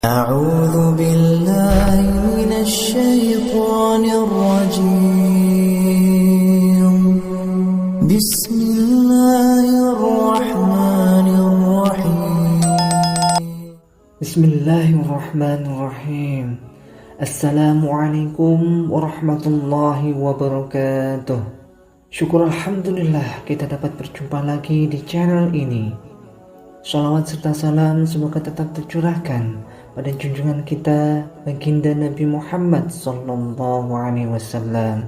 أعوذ بالله من الشيطان الرجيم بسم الله الرحمن الرحيم بسم الله الرحمن الرحيم. Assalamualaikum warahmatullahi wabarakatuh. Syukur alhamdulillah kita dapat berjumpa lagi di channel ini. Shalawat serta salam semoga tetap tercurahkan pada junjungan kita baginda Nabi Muhammad sallallahu alaihi wasallam.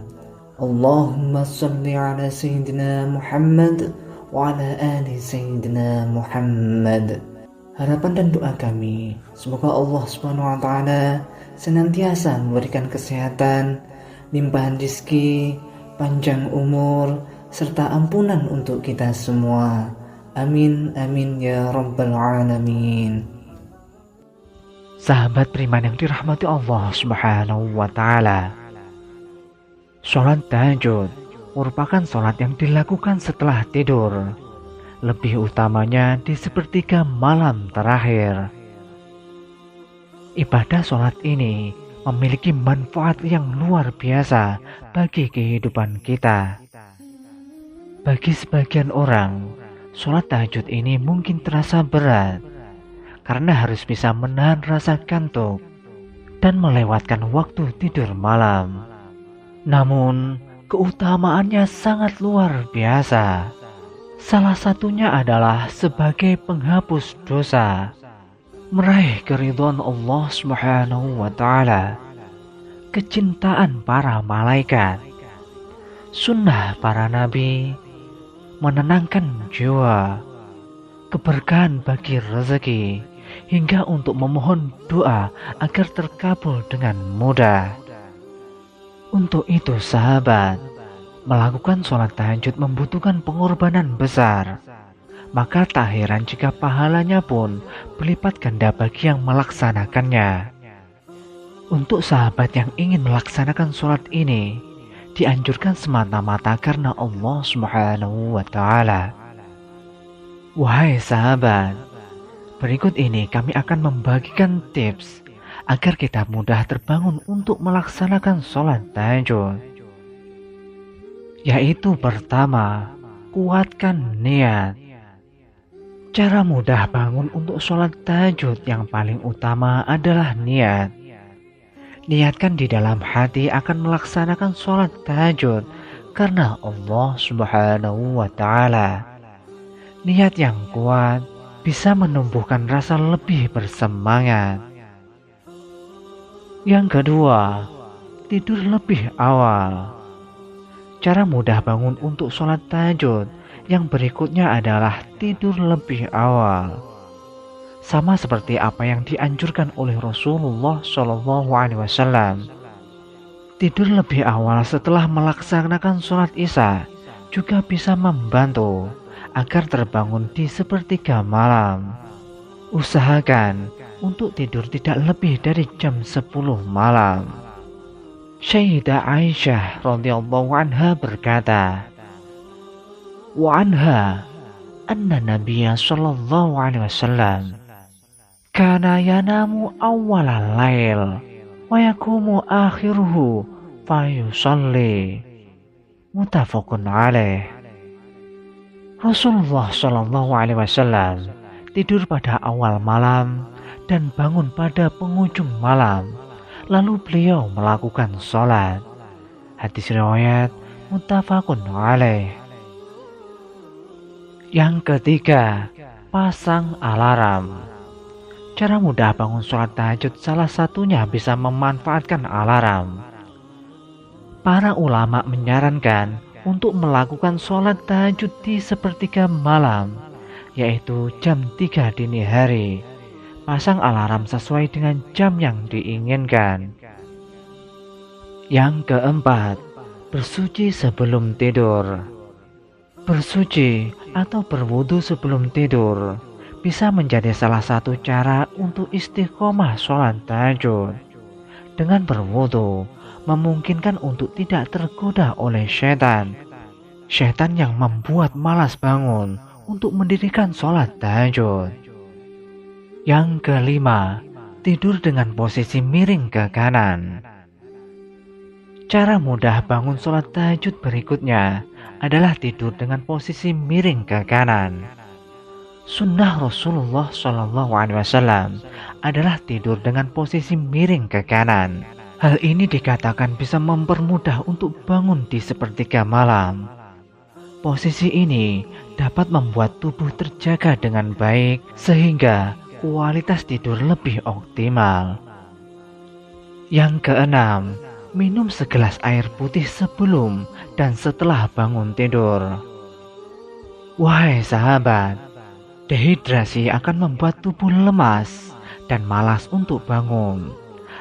Allahumma shalli ala sayyidina Muhammad wa ala ali sayyidina Muhammad. Harapan dan doa kami semoga Allah Subhanahu wa taala senantiasa memberikan kesehatan, limpahan rezeki, panjang umur serta ampunan untuk kita semua. Amin amin ya rabbal alamin. Sahabat beriman yang dirahmati Allah Subhanahu wa taala. Salat tahajud merupakan salat yang dilakukan setelah tidur. Lebih utamanya di sepertiga malam terakhir. Ibadah salat ini memiliki manfaat yang luar biasa bagi kehidupan kita. Bagi sebagian orang, salat tahajud ini mungkin terasa berat karena harus bisa menahan rasa kantuk dan melewatkan waktu tidur malam. Namun, keutamaannya sangat luar biasa. Salah satunya adalah sebagai penghapus dosa, meraih keridhaan Allah Subhanahu wa taala, kecintaan para malaikat, sunnah para nabi, menenangkan jiwa, keberkahan bagi rezeki, hingga untuk memohon doa agar terkabul dengan mudah. Untuk itu sahabat, melakukan sholat tahajud membutuhkan pengorbanan besar. Maka tak heran jika pahalanya pun berlipat ganda bagi yang melaksanakannya. Untuk sahabat yang ingin melaksanakan sholat ini, dianjurkan semata-mata karena Allah Subhanahu wa taala. Wahai sahabat, berikut ini kami akan membagikan tips agar kita mudah terbangun untuk melaksanakan sholat tahajud. Yaitu pertama, kuatkan niat. Cara mudah bangun untuk sholat tahajud yang paling utama adalah niat. Niatkan di dalam hati akan melaksanakan sholat tahajud karena Allah Subhanahu wa taala. Niat yang kuat bisa menumbuhkan rasa lebih bersemangat. Yang kedua, tidur lebih awal. Cara mudah bangun untuk sholat tahajud yang berikutnya adalah tidur lebih awal. Sama seperti apa yang dianjurkan oleh Rasulullah SAW. Tidur lebih awal setelah melaksanakan sholat isya juga bisa membantu agar terbangun di sepertiga malam. Usahakan untuk tidur tidak lebih dari jam 10 malam. Sayyidah Aisyah radhiyallahu anha berkata, "Wa anha anna Nabiya sallallahu alaihi wasallam kana yanamu awwalal lail wa yaqumu akhiruhu fa yusalli." Muttafaqun alaih. Rasulullah sallallahu alaihi wasallam tidur pada awal malam dan bangun pada penghujung malam. Lalu beliau melakukan sholat. Hadis riwayat muttafaqun alaih. Yang ketiga, pasang alarm. Cara mudah bangun sholat tahajud salah satunya bisa memanfaatkan alarm. Para ulama menyarankan untuk melakukan sholat tahajud di sepertiga malam, yaitu jam 3 dini hari. Pasang alarm sesuai dengan jam yang diinginkan. Yang keempat, bersuci sebelum tidur. Bersuci atau berwudu sebelum tidur bisa menjadi salah satu cara untuk istiqomah sholat tahajud. Dengan berwudu, memungkinkan untuk tidak tergoda oleh setan. Setan yang membuat malas bangun untuk mendirikan sholat tahajud. Yang kelima, Tidur dengan posisi miring ke kanan. Cara mudah bangun sholat tahajud berikutnya adalah tidur dengan posisi miring ke kanan. Sunnah Rasulullah SAW adalah tidur dengan posisi miring ke kanan. Hal ini dikatakan bisa mempermudah untuk bangun di sepertiga malam. Posisi ini dapat membuat tubuh terjaga dengan baik sehingga kualitas tidur lebih optimal. Yang keenam, minum segelas air putih sebelum dan setelah bangun tidur. Wahai sahabat, dehidrasi akan membuat tubuh lemas dan malas untuk bangun.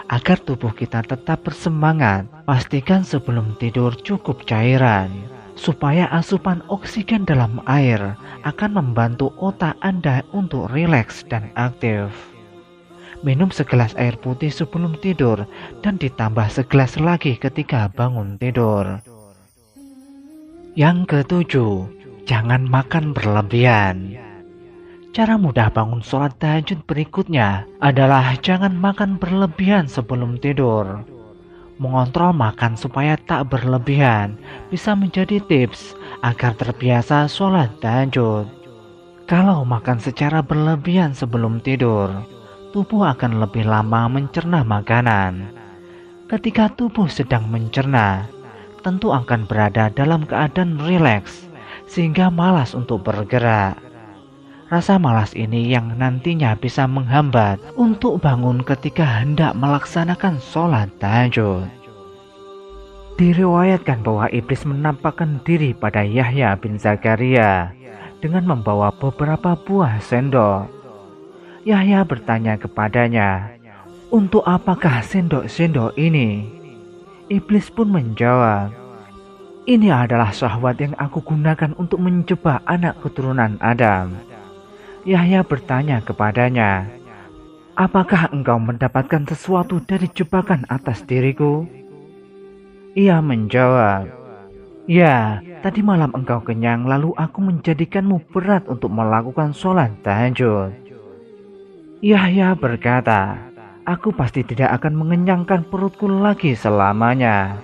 Agar tubuh kita tetap bersemangat, pastikan sebelum tidur cukup cairan, supaya asupan oksigen dalam air akan membantu otak Anda untuk rileks dan aktif. Minum segelas air putih sebelum tidur dan ditambah segelas lagi ketika bangun tidur. Yang ketujuh, jangan makan berlebihan. Cara mudah bangun sholat tahajud berikutnya adalah jangan makan berlebihan sebelum tidur. Mengontrol makan supaya tak berlebihan bisa menjadi tips agar terbiasa sholat tahajud. Kalau makan secara berlebihan sebelum tidur, tubuh akan lebih lama mencerna makanan. Ketika tubuh sedang mencerna, tentu akan berada dalam keadaan rileks sehingga malas untuk bergerak. Rasa malas ini yang nantinya bisa menghambat untuk bangun ketika hendak melaksanakan sholat tahajud. Diriwayatkan bahwa iblis menampakkan diri pada Yahya bin Zakaria dengan membawa beberapa buah sendok. Yahya bertanya kepadanya, "Untuk apakah sendok-sendok ini?" Iblis pun menjawab, "Ini adalah syahwat yang aku gunakan untuk menjebak anak keturunan Adam." Yahya bertanya kepadanya, "Apakah engkau mendapatkan sesuatu dari jebakan atas diriku?" Ia menjawab, "Ya, tadi malam engkau kenyang lalu aku menjadikanmu berat untuk melakukan sholat tahajud." Yahya berkata, "Aku pasti tidak akan mengenyangkan perutku lagi selamanya."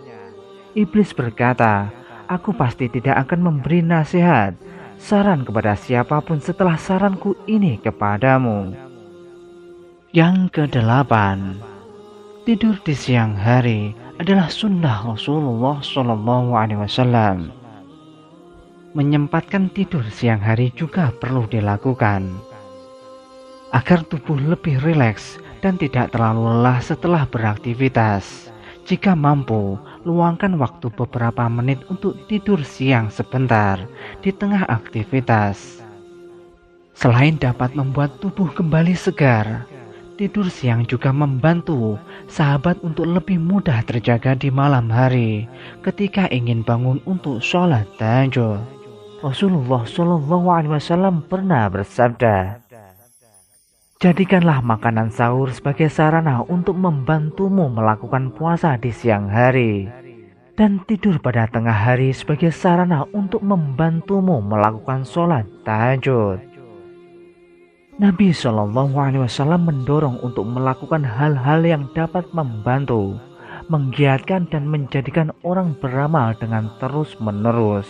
Iblis berkata, "Aku pasti tidak akan memberi nasihat, saran kepada siapapun setelah saranku ini kepadamu." Yang kedelapan, tidur di siang hari adalah sunnah Rasulullah SAW. Menyempatkan tidur siang hari juga perlu dilakukan agar tubuh lebih rileks dan tidak terlalu lelah setelah beraktivitas. Jika mampu, luangkan waktu beberapa menit untuk tidur siang sebentar di tengah aktivitas. Selain dapat membuat tubuh kembali segar, tidur siang juga membantu sahabat untuk lebih mudah terjaga di malam hari ketika ingin bangun untuk sholat tahajud. Rasulullah SAW pernah bersabda, "Jadikanlah makanan sahur sebagai sarana untuk membantumu melakukan puasa di siang hari, dan tidur pada tengah hari sebagai sarana untuk membantumu melakukan sholat tahajud." Nabi SAW mendorong untuk melakukan hal-hal yang dapat membantu, menggiatkan dan menjadikan orang beramal dengan terus-menerus.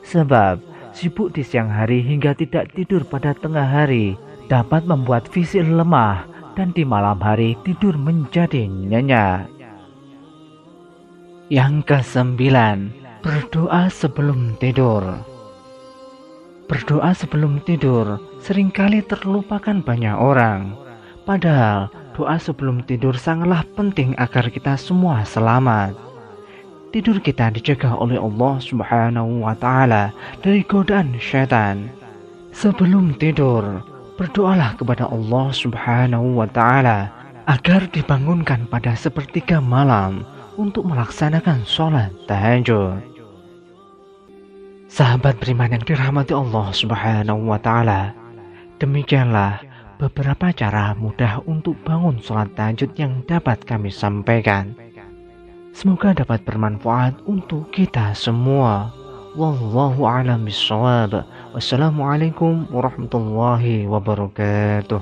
Sebab sibuk di siang hari hingga tidak tidur pada tengah hari dapat membuat fisik lemah dan di malam hari tidur menjadi nyenyak. Yang kesembilan, berdoa sebelum tidur. Berdoa sebelum tidur seringkali terlupakan banyak orang. Padahal doa sebelum tidur sangatlah penting agar kita semua selamat. Tidur kita dijaga oleh Allah Subhanahu wa Ta'ala dari godaan syaitan. Sebelum tidur, berdoalah kepada Allah Subhanahu wa Ta'ala agar dibangunkan pada sepertiga malam untuk melaksanakan sholat tahajud. Sahabat beriman yang dirahmati Allah Subhanahu wa Ta'ala, demikianlah beberapa cara mudah untuk bangun sholat tahajud yang dapat kami sampaikan. Semoga dapat bermanfaat untuk kita semua. Wallahu a'lam bishawab. Wassalamualaikum warahmatullahi wabarakatuh.